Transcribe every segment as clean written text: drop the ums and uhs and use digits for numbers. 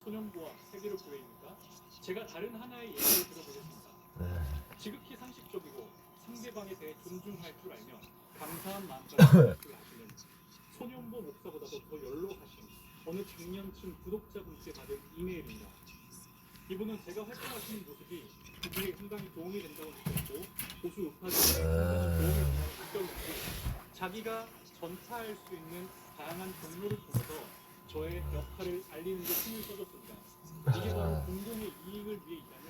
소년부와 세계로 교회입니까? 제가 다른 하나의 예를 들어보겠습니다. 지극히 상식적이고 상대방에 대해 존중할 줄 알며 감사한 마음까지 할 줄 아시는 소년부 목사보다도 더 연로하신 어느 청년층 구독자분께 받은 이메일입니다. 이분은 제가 활동하시는 모습이 그들에게 상당히 도움이 된다고 느꼈고 보수 우파들에게 상당히 도움이 된다고 느꼈는데 자기가 전파할 수 있는 다양한 경로를 통해서 저의 역할을 알리는 데 힘을 써줬습니다. 이게 바로 공동의 이익을 위해 일하는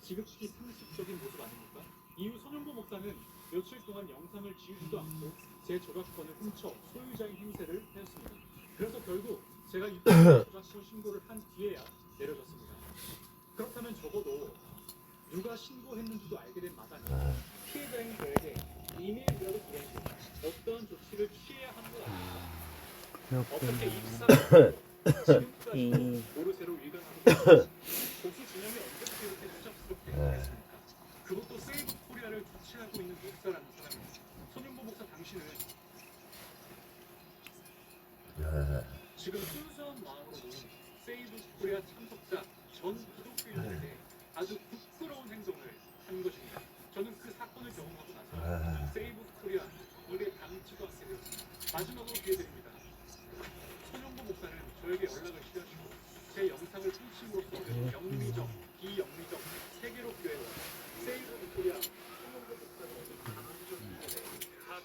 지극히 상식적인 모습 아닙니까? 이후 소년부 목사는 며칠 동안 영상을 지우지도 않고 제 저작권을 훔쳐 소유자인 행세를 하였습니다. 그래서 결국 제가 유튜브 저작권 신고를 한 뒤에야 내려졌습니다. 그렇다면 적어도 누가 신고했는지도 알게 된 마당에 피해자인 저에게 이메일이라도 보내주고 어떤 조치를 취해야 하는 것 아닙니까? 어떻게 이 사람을 지금까지 모르쇠로 일관하고 보수 진영이 언제부터 이렇게 추잡스럽게 했습니까? 그것도 세이브 코리아를 주최하고 있는 목사라는 사람입니다. 소년부 목사 당신은 지금 순수한 마음으로 세이브 코리아 참석자 전 기독교인들에게 아주 부끄러운 행동을 한 것입니다. 저는 그 사건을 경험하고 나서 세이브 코리아 노래 담지도 않게 되었습니다. 마지막으로 기회 드립니다. 소년부 목사는 저에게 연락을 취하시고 제 영상을 훔침으로써 영리적, 비영리적 세계로 교회와 세이브 코리아 소년부 목사님의 감정을 다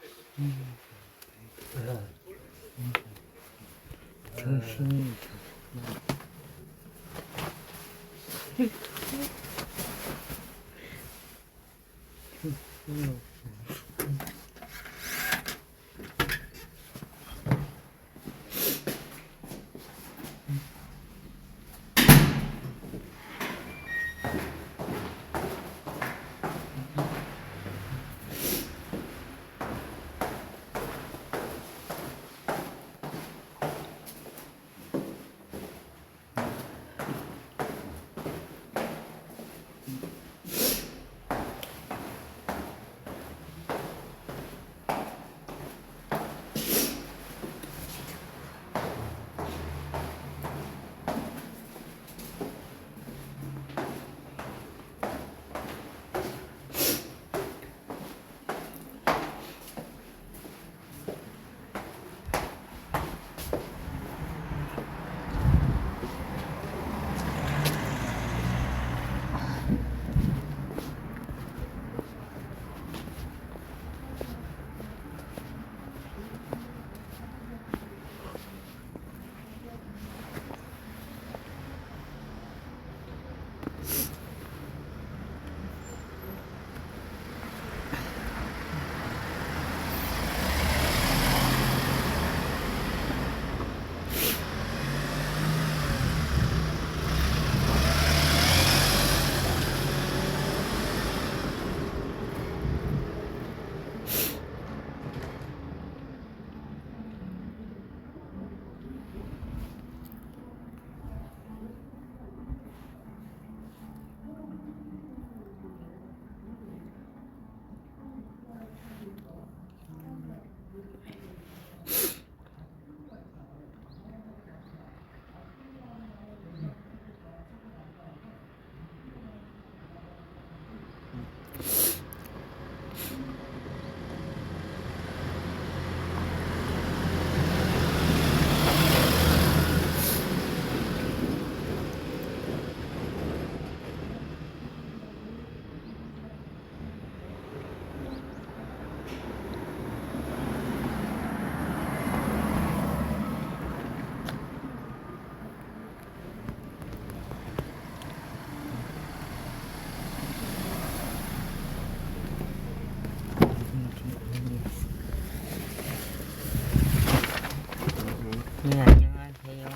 네, 안녕하세요.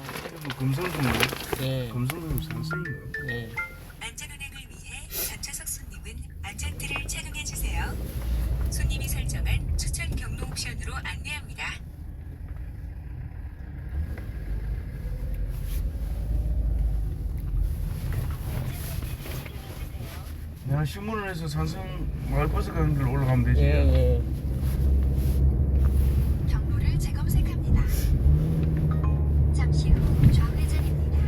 금성동이요? 네. 금성동 선생님이요? 네. 안전운행을 위해 전차석 손님은 안전띠를 착용해 주세요. 손님이 설정한 추천 경로 옵션으로 안내합니다. 내가 신문을 해서 산성 마을버스 가는 길로 올라가면 되지. 예. 경로를 재검색합니다. 잠시 후 좌회전입니다.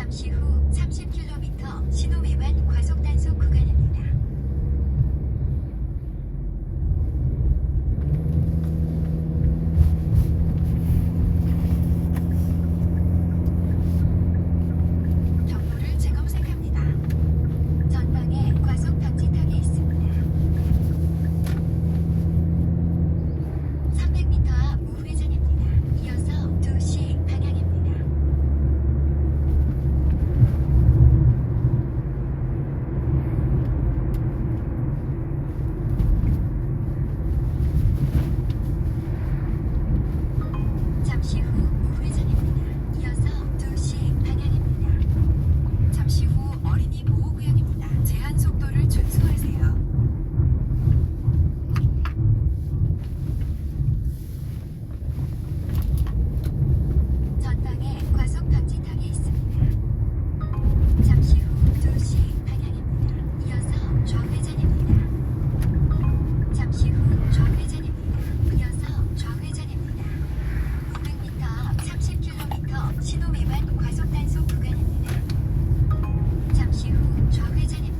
잠시 후 30km 신호 위반 과속 단속 구간입니다. 경로를 재검색합니다. 전방에 과속 방지턱이 있습니다. 300m 앞 우회전입니다. 이어서 2시 방향입니다. 잠시 후 우회전입니다. 이어서 2시 방향입니다. 잠시 후 어린이 보호구역입니다. 제한 속도를 준수하세요. 전방에 과속 방지턱이 있습니다. 잠시 후 2시 방향입니다. 이어서 좌회전입니다. 잠시 후 좌회전입니다. 이어서 좌회전입니다. 500m 앞 30km 신호 위반 과속 단속 구간입니다. 잠시 후 좌회전입니다.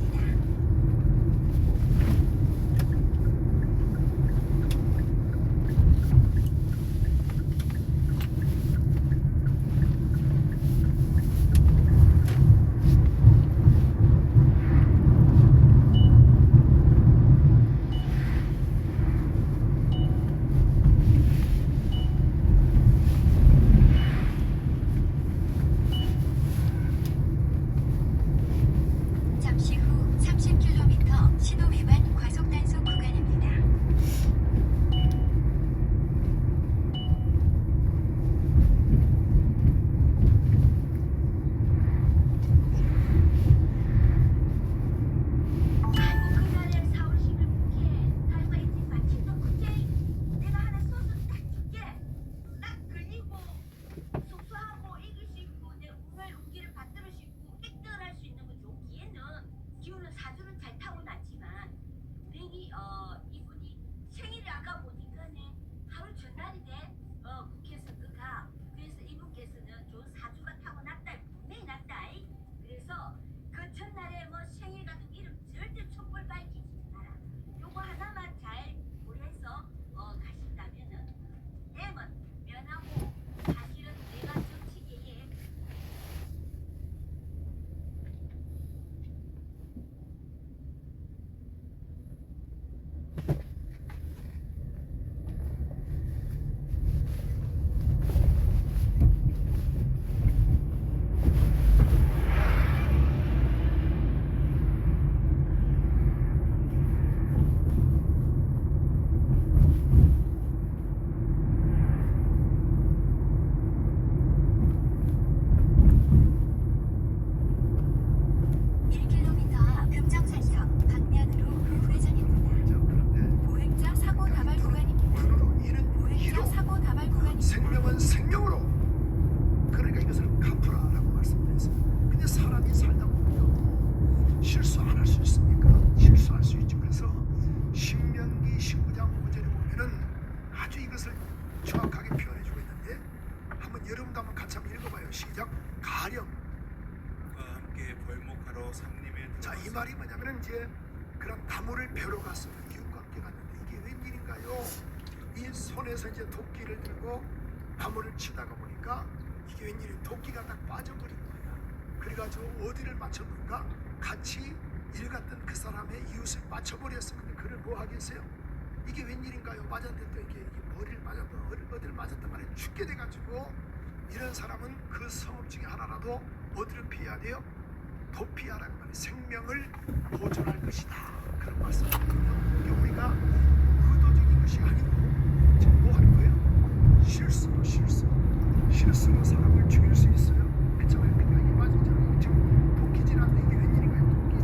잠시 후 30km 신호 위반 과속 단속 구간입니다. 아이고 그날에 서울시민 국회에 달과있지 마침도 국제 내가 하나 소스 딱 줄게. 딱 걸리고 속수하고 이길 수 있고 내 운을 운기를 받들을 수 있고 획득할 수 있는 거 좋기에는 기후는 사주를 잘 타고났지만 뱅이 이분이 생일이 아까 보니까네 하루 전날이네 국회 선거가. 그래서 이분께서는 좋은 사주가 타고났다 분명히 났다. 그래서 그 첫날에 뭐 생일 같은 이름 절대 촛불 밝히지 마라. 요거 하나만 잘 고려해서 가신다면은 M은 면하고 사실은 내가 정치계에 금정산성 방면으로 우회전입니다. 보행자 사고 다발 구간입니다. 보행자 사고 다발 구간입니다. 생명은 생명으로. 그러니까 이것을 갚으라라고 말씀드렸습니다. 근데 사람이 살다 보면 실수 안 할 수 있습니까? 실수할 수 있죠. 그래서 신명기 19장 5절에 보면은 아주 이것을 정확하게 표현해주고 있는데 한번 여러분도 한번 같이 한번 읽어봐요. 시작. 가령. 함께 벌목하러 상림에 자, 이 말이 뭐냐면은 이제 그런 나무를 베러 갔어요. 이웃과 함께 갔는데 이게 웬일인가요? 이 손에서 이제 도끼를 들고 나무를 치다가 보니까 이게 웬일이 도끼가 딱 빠져버린 거야. 그래가지고 어디를 맞췄는가? 같이 일갔던 그 사람의 이웃을 맞춰버렸어. 근데 그를 뭐 하겠어요? 이게 웬일인가요? 맞았는데 또 이게 머리를 맞았다, 어디를 맞았단 말이에요. 죽게 돼가지고 이런 사람은 그 성읍 중에 하나라도 어디를 피해야 돼요? 도피하라는 말이 생명을 보존할 것이다. 그런 말씀이거든요. 이게 우리가 의도적인 것이 아니고 지금 뭐 하는 거예요? 실수로 사람을 죽일 수 있어요. 그렇잖아요. 그러니까 이게 맞았잖아요. 지금 도끼질한데 이게 웬일인가요? 도끼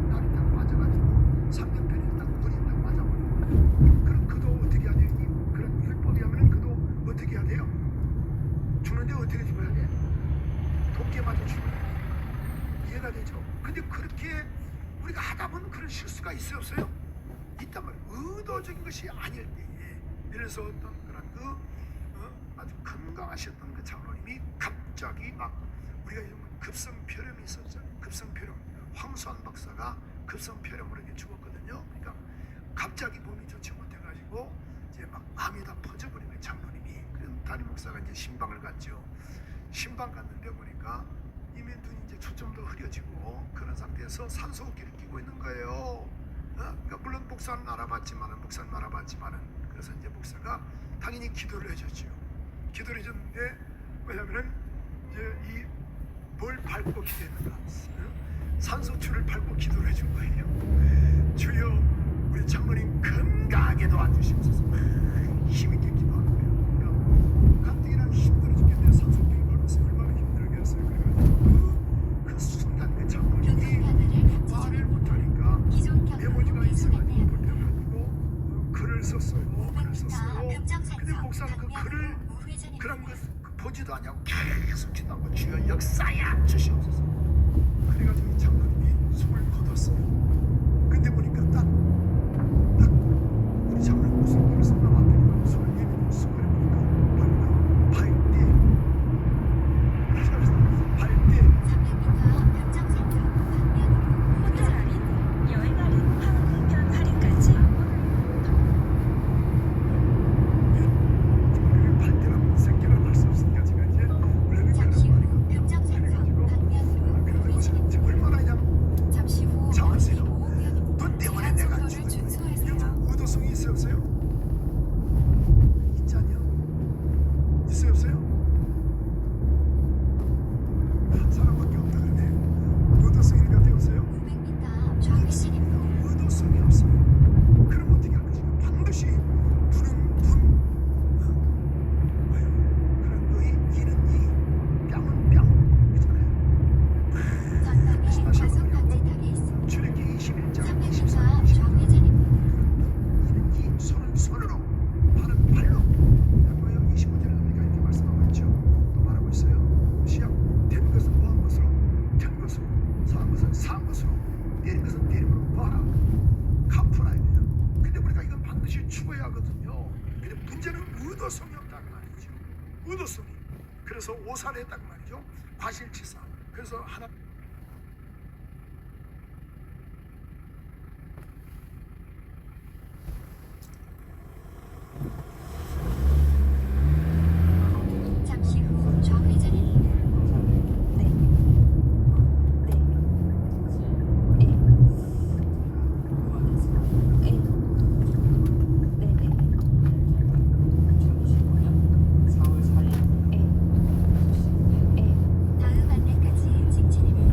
날이 딱 맞아가지고 상대편에 딱 머리에 딱 맞아버리는 거예요. 그럼 그도 어떻게 해야 돼요? 그런 율법이 하면은 그도 어떻게 해야 돼요? 죽는데 어떻게 죽어야 돼? 도끼에 맞아 죽어야 돼. 이해가 되죠? 근데 그렇게 우리가 하다 보면 그런 실수가 있어요, 없어요? 있단 말이에요. 의도적인 것이 아닐 때에. 예를 들어서 어떤 그런 아주 건강하셨던 그 장로님이 갑자기 막 우리가 그 급성폐렴이 있었죠. 급성폐렴. 황수환 박사가 급성폐렴으로 이렇게 죽었거든요. 그러니까 갑자기 몸이 좋지 못해가지고 이제 막 암이 다 퍼져버린 거예요. 장로님이. 그래서 담임 목사가 이제 신방을 갔죠. 신방 갔는데 보니까 이미 눈이 이제 초점도 흐려지고 그런 상태에서 산소호흡기를 끼고 있는 거예요. 그러니까 물론 목사는 알아봤지만은 그래서 이제 목사가 당연히 기도를 해줬죠. 기도를 해줬는데 왜냐면은 이제 이 뭘 밟고 기도했는가? 산소줄을 밟고 기도를 해준 거예요. 주여 우리 장로님 건강하게 도와주시옵소서. 힘있게 기도하는 거예요. 그러니까 가뜩이나 힘들어 죽겠는데 산소줄을 밟았어요. 얼마나 힘들겠어요. 그래가지고 그 순간 그 장로님이 말을 못하니까 메모지가 있어가지고 불편가지고 글을 썼어요. 근데 목사는 그 글을 그런 거 보지도 않냐고 계속 기도하고 주여 역사야 주시옵소서. 그래가지고 이 장로님이 숨을 거뒀어요. 근데 보니까 딱 우리 장로님 무슨 글을 썼나 봤더니 손을 내밀고 숟가락 보니까 발대 호텔 할인, 여행 할인, 항공편 할인까지 발대라고 새끼를 할 수 없으니까 제가 이제 원래는 잠시 그런 후 말이고 병정산성 방면으로 그래서 우회전입니다. 얼마나 그냥 잠시 후 참으세요. 보호구역입니다. 너 때문에 제한 내가 속도를 지금 준수하세요. 의도성이 있어요 없어요? 있잖요. 있어요 없어요? 한 사람밖에 없다 그러네. 의도성이 있는 것 같아요 없어요? 500m 좌회전입니다. 의도성이 없어요. 그럼 어떻게 할 것인가? 반드시 눈은 눈, 그런 거의 이는 이, 뺨은 뺨, 그잖아요. 전방에 다시 과속 한번 방지턱이 있습니다. 출애기 21장 300m 24절 좌회전입니다. 이는 이, 손은 손으로, 발은 발로. 뭐요? 25절에 우리가 이렇게 말씀하고 있죠. 또 말하고 있어요. 시작. 된 것은 뭐한 것으로, 된 것으로, 사한 것은 사한 것으로, 때린 것은 때림으로 봐라. 갚으라 이거예요. 근데 우리가 이건 반드시 죽어야 하거든요. 근데 문제는 의도성이 없다는 말이죠. 의도성이. 그래서 오산했다고 말이죠. 과실치사. 그래서 하나. 잠시 후 좌회전입니다. 다음 안내까지 직진입니다.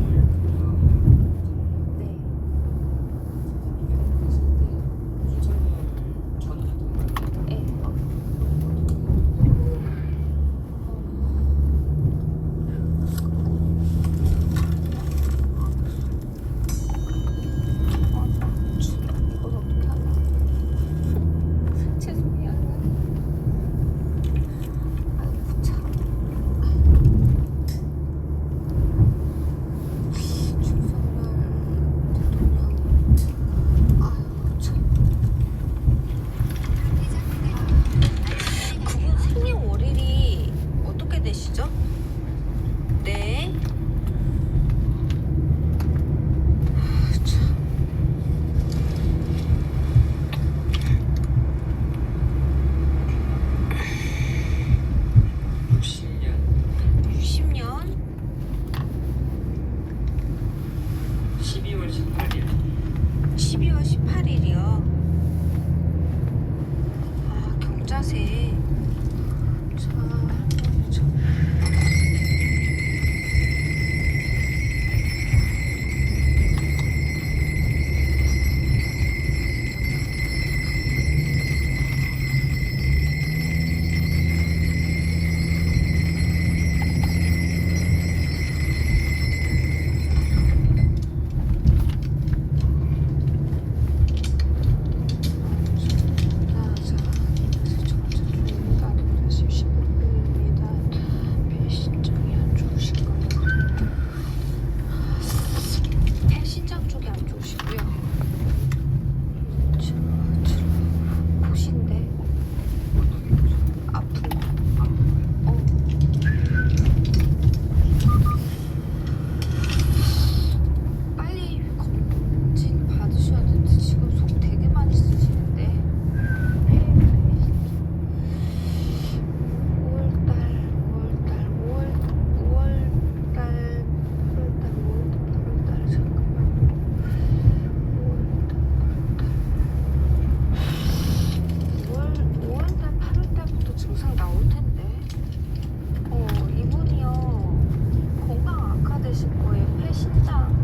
계실 거예요. 폐신장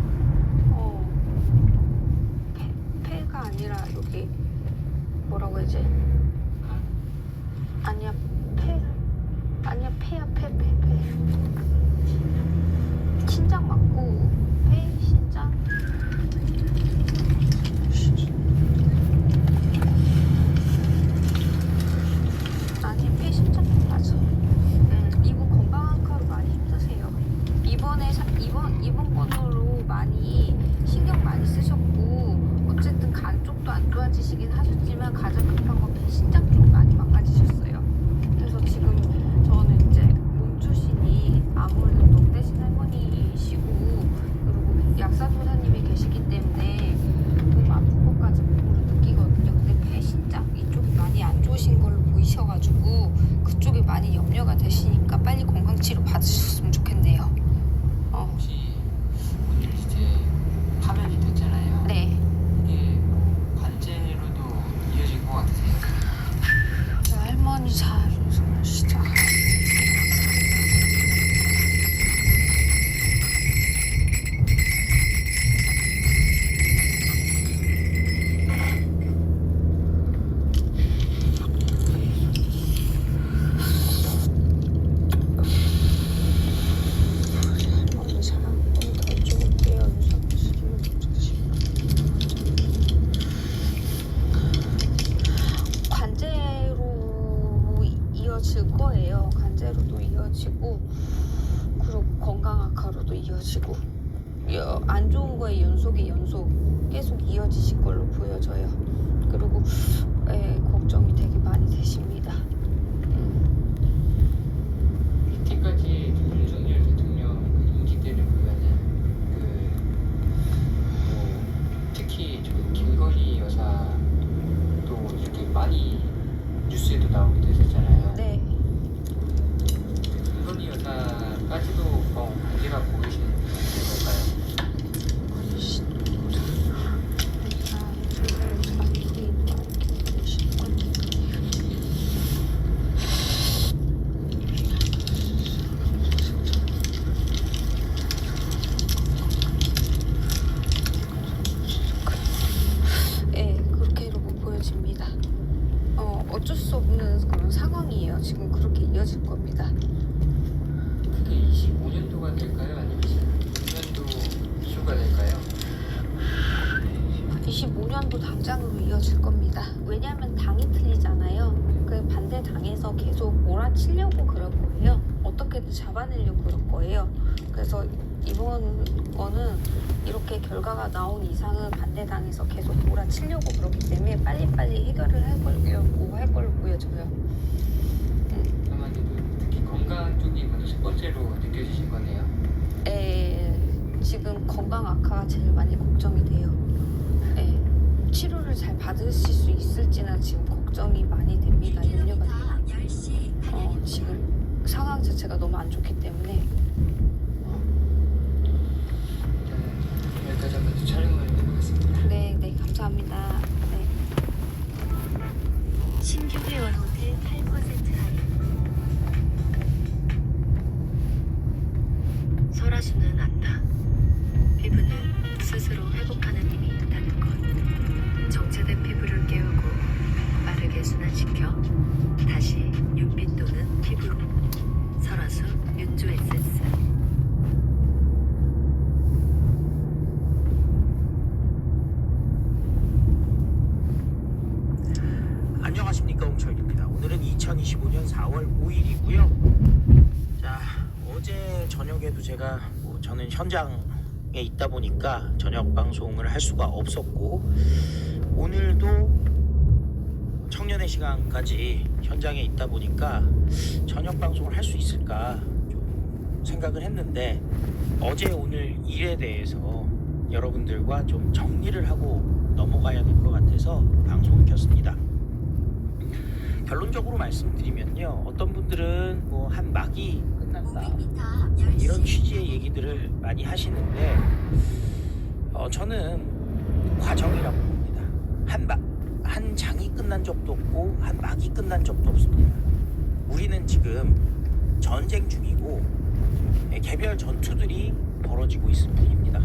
폐가 아니라 여기 뭐라고 해야지? 아니야 폐야 폐 신장 맞고 폐 신장 아니 폐 신장 맞아. 이분 건강학과로 많이 힘드세요. 이번 건으로 많이 신경 많이 쓰셨고 어쨌든 간 쪽도 안 좋아지시긴 하셨지만 가장 급한 건 폐 신장 쪽 많이 망가지셨어요. 그래서 지금 저는 이제 몸주신이 아무래도 넉대신 할머니시고 그리고 약사조사님이 계시기 때문에 몸 아픈 것까지 몸으로 느끼거든요. 근데 폐 신장 이쪽이 많이 안 좋으신 걸로 보이셔가지고 그쪽이 많이 염려가 되시니까 빨리 건강치료 받으셨으면 좋겠네요. 혹시 오늘 이제 파면이 됐잖아요. 네. 이게 관제로도 이어질 것 같으세요? 할머니 잘 웃으시죠. 관제로 이어질 거예요. 관제로도 이어지고 그리고 건강학과로도 이어지고 안 좋은 거에 연속 계속 이어지실 걸로 보여져요. 그리고 걱정이 되게 많이 되십니다. 이때까지 윤석열 대통령 그 임기 때를 보면은 특히 저 김건희 여사도 이렇게 많이 뉴스에도 나오기도 했었잖아요. 네. 김건희 여사까지도 관계가 보이시는 건가요? 그렇게로 보여집니다. 어쩔 수 없는 그런 상황이에요. 지금 그렇게 이어질 겁니다. 그게 25년도가 될까요? 아니면 26년도 이후가 될까요? 25년도 당장으로 이어질 겁니다. 왜냐하면 당이 틀리잖아요. 그 반대 당에서 계속 몰아치려고 그럴 거예요. 어떻게든 잡아내려고 그럴 거예요. 그래서 이번 거는 이렇게 결과가 나온 이상은 반대당에서 계속 몰아치려고 그러기 때문에 빨리빨리 해결을 해보려고 할 걸로 보여져요. 아마도 특히 건강 쪽이 먼저 첫 번째로 느껴지신 거네요. 지금 건강 악화가 제일 많이 걱정이 돼요. 치료를 잘 받으실 수 있을지나 지금 걱정이 많이 됩니다. 염려가 돼요. 지금 상황 자체가 너무 안 좋기 때문에 여기까지 한번 촬영을 해보겠습니다. 네, 감사합니다. 네. 신규 회원 호텔 8% 할인. 설화수는 안다. 피부는 스스로 회복하는 힘이 있다는 것. 정체된 피부를 깨우고 빠르게 순환시켜 다시 윤빛 도는 피부로. 설화수 윤조 에센스. 안녕하십니까, 홍철기입니다. 오늘은 2025년 4월 5일이고요. 자, 어제 저녁에도 제가 저는 현장에 있다 보니까 저녁 방송을 할 수가 없었고, 오늘도 청년의 시간까지 현장에 있다 보니까 저녁 방송을 할 수 있을까 좀 생각을 했는데, 어제 오늘 일에 대해서 여러분들과 좀 정리를 하고 넘어가야 될 것 같아서 방송을 켰습니다. 결론적으로 말씀드리면요, 어떤 분들은 뭐 한 막이 끝났다 이런 취지의 얘기들을 많이 하시는데, 저는 과정이라고 봅니다. 한 장이 끝난 적도 없고 한 막이 끝난 적도 없습니다. 우리는 지금 전쟁 중이고 개별 전투들이 벌어지고 벌어지고 있을 뿐입니다.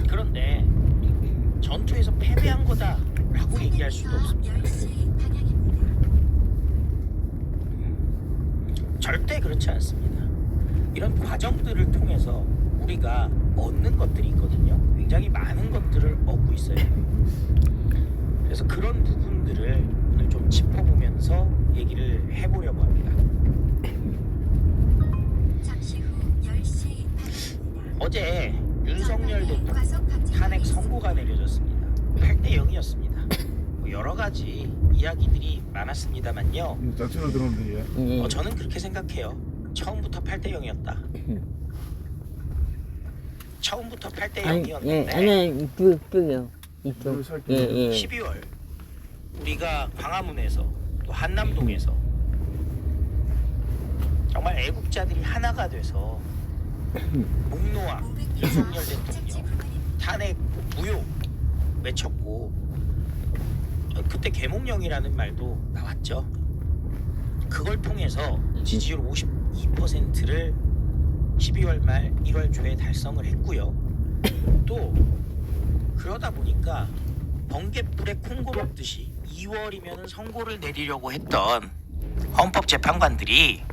그런데 전투에서 패배한 거다라고 얘기할 수도 없습니다. 절대 그렇지 않습니다. 이런 과정들을 통해서 우리가 얻는 것들이 있거든요. 굉장히 많은 것들을 얻고 있어요. 그래서 그런 부분들을 오늘 좀 짚어보면서 얘기를 해보려고 합니다. 잠시 후 10시 어제 윤석열 대통령 탄핵 선고가 내려졌습니다. 8대 0이었습니다. 여러 가지 이야기들이 많았습니다만요. 짜증나 들었는데 얘. 저는 그렇게 생각해요. 처음부터 8대 0이었다. 처음부터 8대 0이었는데 아니 이쪽이요. 이쪽. 예. 12월 우리가 광화문에서 또 한남동에서 정말 애국자들이 하나가 돼서 목놓아 윤석열 대통령 탄핵 무효 외쳤고 그때 계몽령이라는 말도 나왔죠. 그걸 통해서 지지율 52%를 12월 말 1월 초에 달성을 했고요. 또 그러다 보니까 번갯불에 콩고 먹듯이 2월이면 선고를 내리려고 했던 헌법재판관들이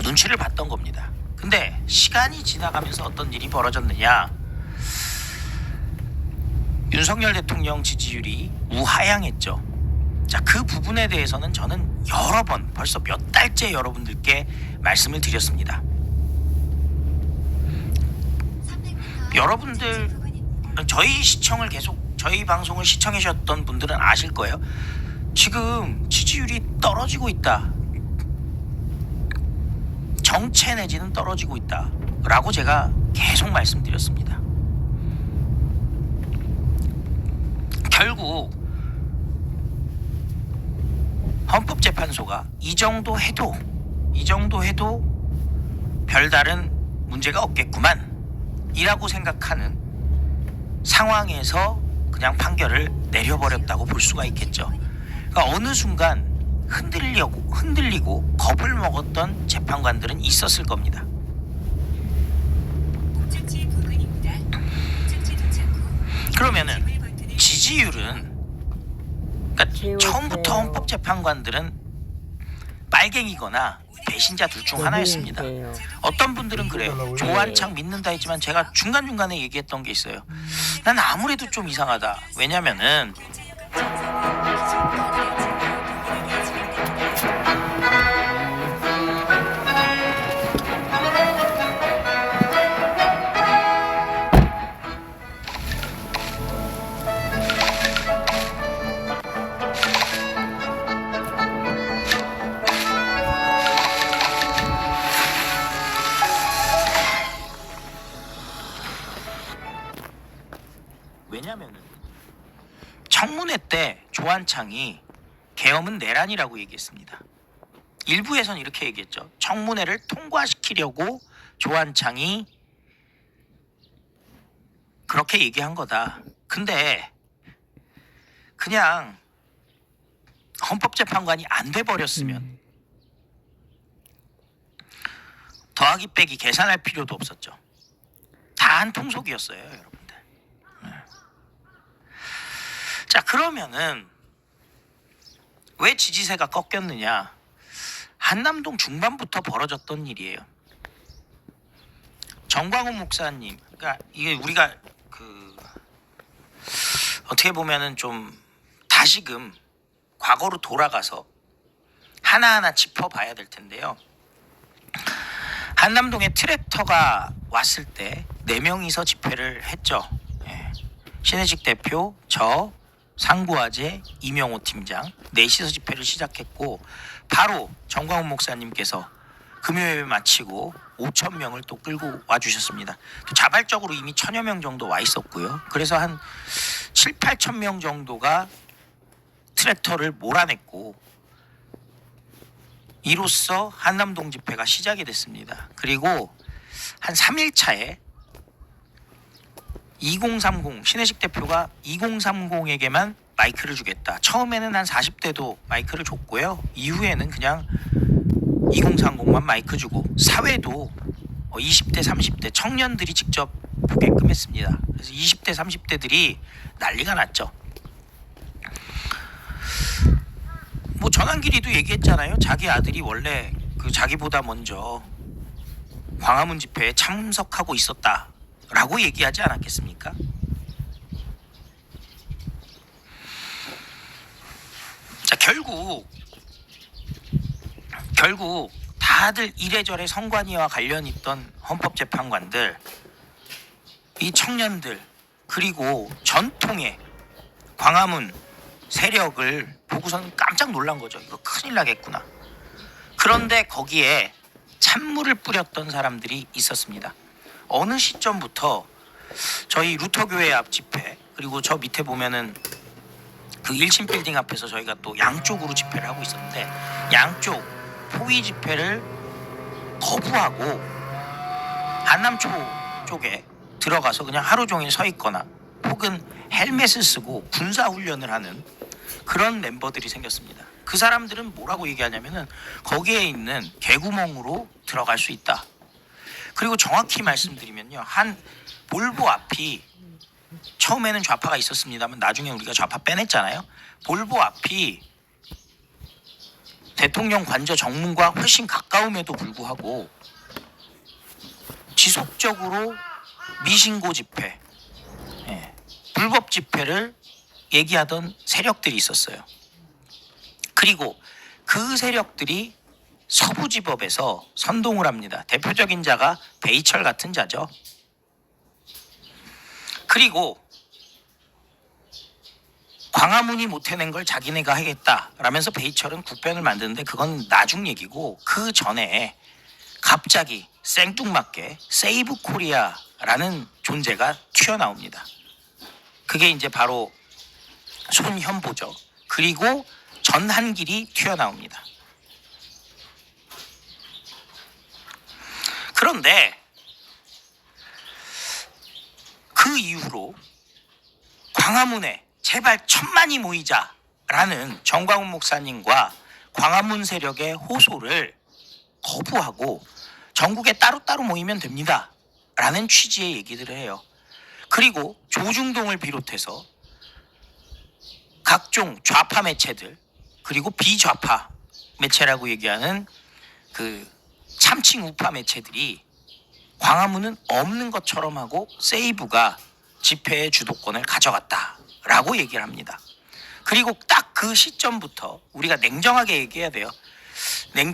눈치를 봤던 겁니다. 근데 시간이 지나가면서 어떤 일이 벌어졌느냐? 윤석열 대통령 지지율이 우하향했죠. 자, 그 부분에 대해서는 저는 여러 번, 벌써 몇 달째 여러분들께 말씀을 드렸습니다. 여러분들 저희 방송을 시청해 주셨던 분들은 아실 거예요. 지금 지지율이 떨어지고 있다. 정체 내지는 떨어지고 있다 라고 제가 계속 말씀드렸습니다. 결국 헌법재판소가 이 정도 해도 별다른 문제가 없겠구만 이라고 생각하는 상황에서 그냥 판결을 내려버렸다고 볼 수가 있겠죠. 그러니까 어느 순간 흔들리고 겁을 먹었던 재판관들은 있었을 겁니다. 목적지 부근입니다. 목적지 도착 후 그러면은 지지율은 그러니까 처음부터 헌법재판관들은 빨갱이거나 배신자 둘 중 하나였습니다. 어떤 분들은 그래요. 조한창 믿는다 했지만 제가 중간중간에 얘기했던 게 있어요. 난 아무래도 좀 이상하다. 왜냐면은 청문회 때 조한창이 계엄은 내란이라고 얘기했습니다. 일부에서는 이렇게 얘기했죠. 청문회를 통과시키려고 조한창이 그렇게 얘기한 거다. 근데 그냥 헌법재판관이 안 돼버렸으면 더하기 빼기 계산할 필요도 없었죠. 다 한 통속이었어요, 여러분들. 자, 그러면은 왜 지지세가 꺾였느냐? 한남동 중반부터 벌어졌던 일이에요. 정광훈 목사님, 그러니까 이게 우리가 어떻게 보면은 좀 다시금 과거로 돌아가서 하나하나 짚어봐야 될 텐데요. 한남동에 트랙터가 왔을 때 4명이서 집회를 했죠. 예. 신혜식 대표, 저, 상구아재, 이명호 팀장 4시서 집회를 시작했고 바로 정광훈 목사님께서 금요예배 마치고 5,000명을 또 끌고 와주셨습니다. 또 자발적으로 이미 1,000여 명 정도 와 있었고요. 그래서 한 7, 8천 명 정도가 트랙터를 몰아냈고 이로써 한남동 집회가 시작이 됐습니다. 그리고 한 3일 차에 2030 신혜식 대표가 2030에게만 마이크를 주겠다. 처음에는 한 40대도 마이크를 줬고요. 이후에는 그냥 2030만 마이크 주고 사회도 20대 30대 청년들이 직접 보게끔 했습니다. 그래서 20대 30대들이 난리가 났죠. 뭐 전환길이도 얘기했잖아요. 자기 아들이 원래 그 자기보다 먼저 광화문 집회에 참석하고 있었다라고 얘기하지 않았겠습니까? 자, 결국 다들 이래저래 선관위와 관련 있던 헌법재판관들, 이 청년들, 그리고 전통의 광화문 세력을 보고서는 깜짝 놀란 거죠. 이거 큰일 나겠구나. 그런데 거기에 찬물을 뿌렸던 사람들이 있었습니다. 어느 시점부터 저희 루터교회 앞 집회, 그리고 저 밑에 보면은 그 1층 빌딩 앞에서 저희가 또 양쪽으로 집회를 하고 있었는데, 양쪽 포위 집회를 거부하고 한남초 쪽에 들어가서 그냥 하루 종일 서 있거나 혹은 헬멧을 쓰고 군사훈련을 하는 그런 멤버들이 생겼습니다. 그 사람들은 뭐라고 얘기하냐면은 거기에 있는 개구멍으로 들어갈 수 있다. 그리고 정확히 말씀드리면요, 한 볼보 앞이, 처음에는 좌파가 있었습니다만 나중에 우리가 좌파 빼냈잖아요. 볼보 앞이 대통령 관저 정문과 훨씬 가까움에도 불구하고 지속적으로 미신고 집회, 불법 집회를 얘기하던 세력들이 있었어요. 그리고 그 세력들이 서부지법에서 선동을 합니다. 대표적인 자가 베이철 같은 자죠. 그리고 광화문이 못해낸 걸 자기네가 하겠다라면서 베이철은 국변을 만드는데 그건 나중 얘기고, 그 전에 갑자기 생뚱맞게 세이브 코리아라는 존재가 튀어나옵니다. 그게 이제 바로 손현보죠. 그리고 전한길이 튀어나옵니다. 그런데 그 이후로 광화문에 제발 1000만이 모이자라는 정광훈 목사님과 광화문 세력의 호소를 거부하고 전국에 따로따로 모이면 됩니다 라는 취지의 얘기들을 해요. 그리고 조중동을 비롯해서 각종 좌파 매체들, 그리고 비좌파 매체라고 얘기하는 그 참칭 우파 매체들이 광화문은 없는 것처럼 하고 세이브가 집회의 주도권을 가져갔다라고 얘기를 합니다. 그리고 딱 그 시점부터 우리가 냉정하게 얘기해야 돼요.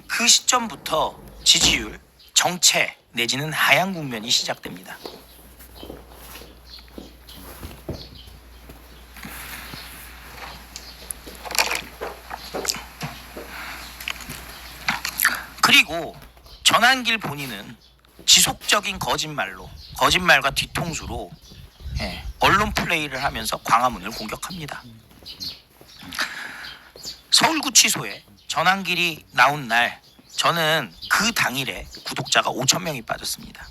그 시점부터 지지율, 정체 내지는 하향 국면이 시작됩니다. 그리고 전한길 본인은 지속적인 거짓말과 뒤통수로 언론 플레이를 하면서 광화문을 공격합니다. 서울구치소에 전한길이 나온 날, 저는 그 당일에 구독자가 5,000명이 빠졌습니다.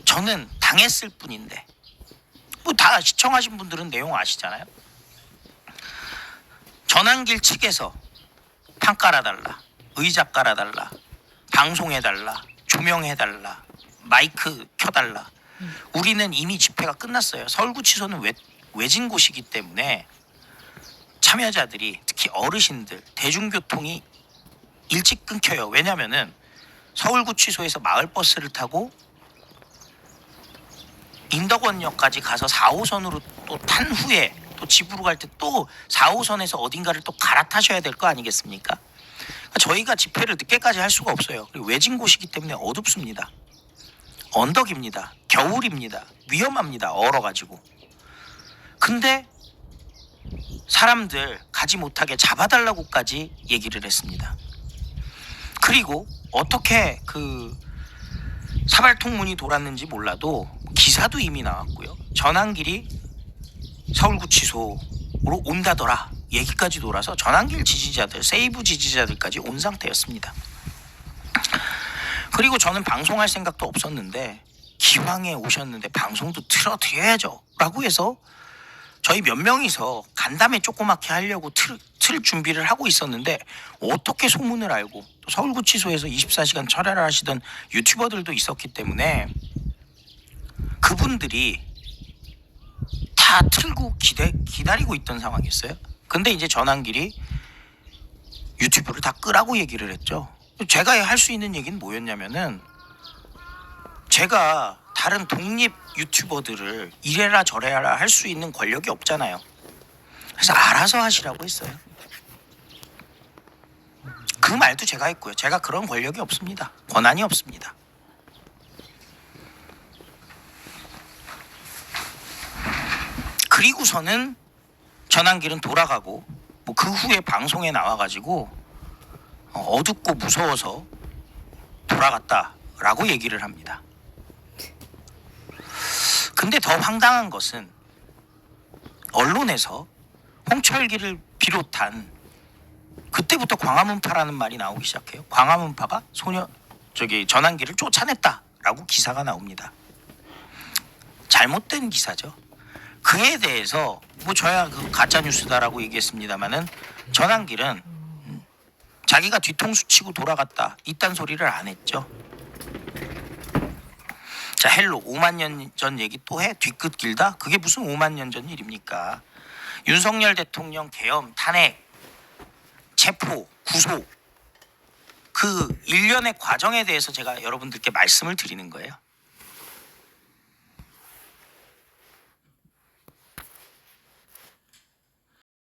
저는 당했을 뿐인데, 뭐 다 시청하신 분들은 내용 아시잖아요. 전한길 측에서 판 깔아달라, 의자 깔아달라, 방송해달라, 조명해달라, 마이크 켜달라. 우리는 이미 집회가 끝났어요. 서울구치소는 외진 곳이기 때문에 참여자들이, 특히 어르신들, 대중교통이 일찍 끊겨요. 왜냐면은 서울구치소에서 마을버스를 타고 인덕원역까지 가서 4호선으로 또 탄 후에 또 집으로 갈 때 또 4호선에서 어딘가를 또 갈아타셔야 될 거 아니겠습니까? 그러니까 저희가 집회를 늦게까지 할 수가 없어요. 그리고 외진 곳이기 때문에 어둡습니다. 언덕입니다. 겨울입니다. 위험합니다. 얼어가지고. 근데 사람들 가지 못하게 잡아달라고까지 얘기를 했습니다. 그리고 어떻게 그 사발통문이 돌았는지 몰라도 기사도 이미 나왔고요. 전한길이 서울구치소로 온다더라 얘기까지 돌아서 전한길 지지자들, 세이브 지지자들까지 온 상태였습니다. 그리고 저는 방송할 생각도 없었는데 기왕에 오셨는데 방송도 틀어드려야죠 라고 해서 저희 몇 명이서 간담회 조그맣게 하려고 틀 준비를 하고 있었는데 어떻게 소문을 알고 또 서울구치소에서 24시간 철야를 하시던 유튜버들도 있었기 때문에 그분들이 다 틀고 기다리고 있던 상황이었어요. 근데 이제 전환길이 유튜브를 다 끄라고 얘기를 했죠. 제가 할 수 있는 얘기는 뭐였냐면은 제가 다른 독립 유튜버들을 이래라 저래라 할 수 있는 권력이 없잖아요. 그래서 알아서 하시라고 했어요. 그 말도 제가 했고요. 제가 그런 권력이 없습니다. 권한이 없습니다. 그리고서는 전환길은 돌아가고 뭐 그 후에 방송에 나와가지고 어둡고 무서워서 돌아갔다라고 얘기를 합니다. 근데 더 황당한 것은 언론에서 홍철기를 비롯한 그때부터 광화문파라는 말이 나오기 시작해요. 광화문파가 전환길을 쫓아냈다라고 기사가 나옵니다. 잘못된 기사죠. 그에 대해서 뭐 저야 그 가짜 뉴스다라고 얘기했습니다만은 전환길은 자기가 뒤통수 치고 돌아갔다 이딴 소리를 안 했죠. 자, 헬로 5만 년 전 얘기 또 해? 뒤끝 길다? 그게 무슨 5만 년 전 일입니까? 윤석열 대통령 계엄, 탄핵, 체포, 구속 그 일련의 과정에 대해서 제가 여러분들께 말씀을 드리는 거예요.